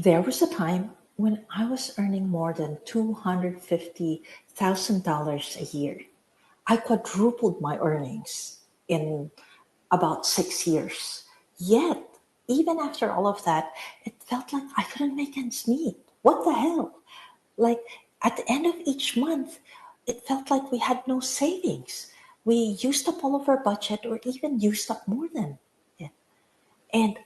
There was a time when I was earning more than $250,000 a year. I quadrupled my earnings in about 6 years. Yet, even after all of that, it felt like I couldn't make ends meet. What the hell? Like at the end of each month, it felt like we had no savings. We used up all of our budget or even used up more than it. And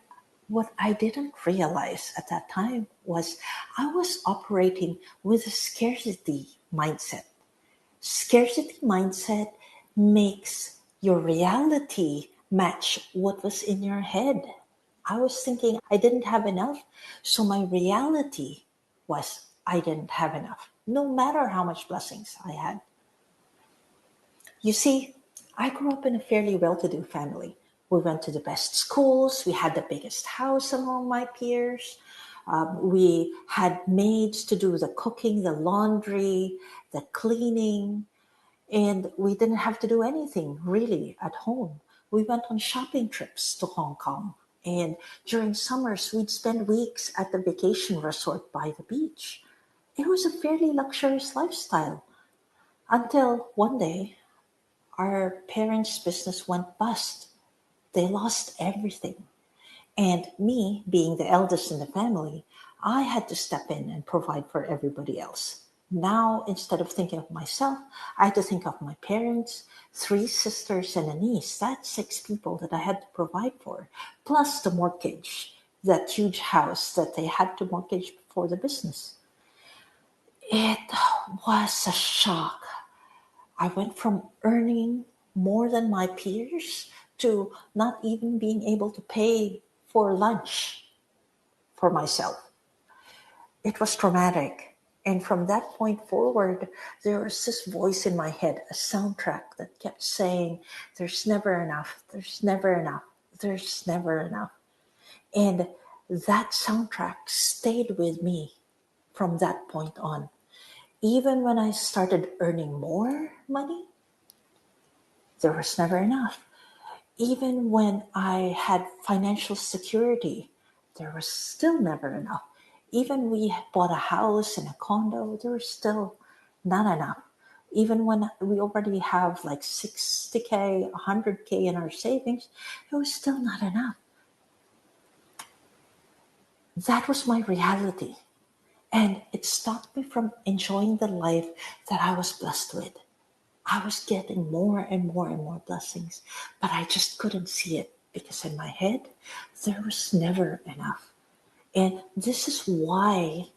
what I didn't realize at that time was I was operating with a scarcity mindset. Scarcity mindset makes your reality match what was in your head. I was thinking I didn't have enough, so my reality was I didn't have enough, no matter how much blessings I had. You see, I grew up in a fairly well to do family. We went to the best schools, we had the biggest house among my peers, we had maids to do the cooking, the laundry, the cleaning, and we didn't have to do anything really at home. We went on shopping trips to Hong Kong. And during summers, we'd spend weeks at the vacation resort by the beach. It was a fairly luxurious lifestyle until one day our parents' business went bust. They lost everything. And me, being the eldest in the family, I had to step in and provide for everybody else. Now, instead of thinking of myself, I had to think of my parents, three sisters, and a niece. That's six people that I had to provide for, plus the mortgage, that huge house that they had to mortgage for the business. It was a shock. I went from earning more than my peers to not even being able to pay for lunch for myself. It was traumatic. And from that point forward, there was this voice in my head, a soundtrack that kept saying, there's never enough, there's never enough, there's never enough. And that soundtrack stayed with me from that point on. Even when I started earning more money, there was never enough. Even when I had financial security, there was still never enough. Even we bought a house and a condo, there was still not enough. Even when we already have like 60K, 100K in our savings, it was still not enough. That was my reality. And it stopped me from enjoying the life that I was blessed with. I was getting more and more and more blessings, but I just couldn't see it because in my head, there was never enough. And this is why,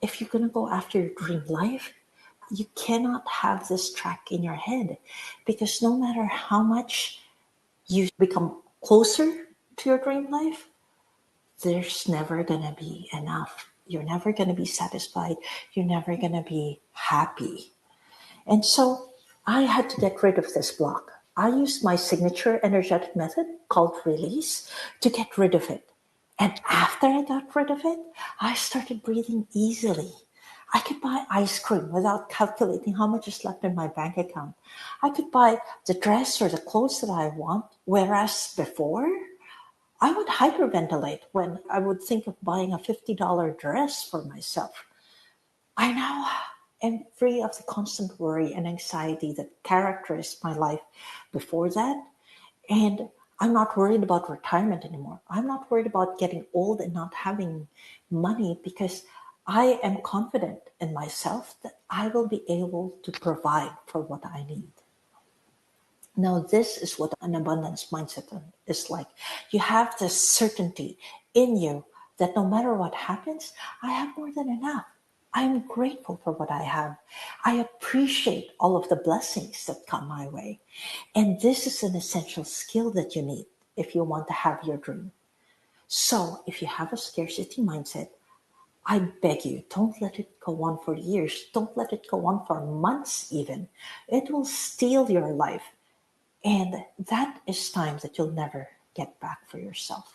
if you're going to go after your dream life, you cannot have this track in your head because no matter how much you become closer to your dream life, there's never going to be enough. You're never going to be satisfied. You're never going to be happy. And so I had to get rid of this block. I used my signature energetic method called release to get rid of it. And after I got rid of it, I started breathing easily. I could buy ice cream without calculating how much is left in my bank account. I could buy the dress or the clothes that I want, whereas before, I would hyperventilate when I would think of buying a $50 dress for myself. I now am free of the constant worry and anxiety that characterized my life before that. And I'm not worried about retirement anymore. I'm not worried about getting old and not having money because I am confident in myself that I will be able to provide for what I need. Now, this is what an abundance mindset is like. You have this certainty in you that no matter what happens, I have more than enough. I'm grateful for what I have. I appreciate all of the blessings that come my way. And this is an essential skill that you need if you want to have your dream. So, if you have a scarcity mindset, I beg you, don't let it go on for years. Don't let it go on for months, even. It will steal your life. And that is time that you'll never get back for yourself.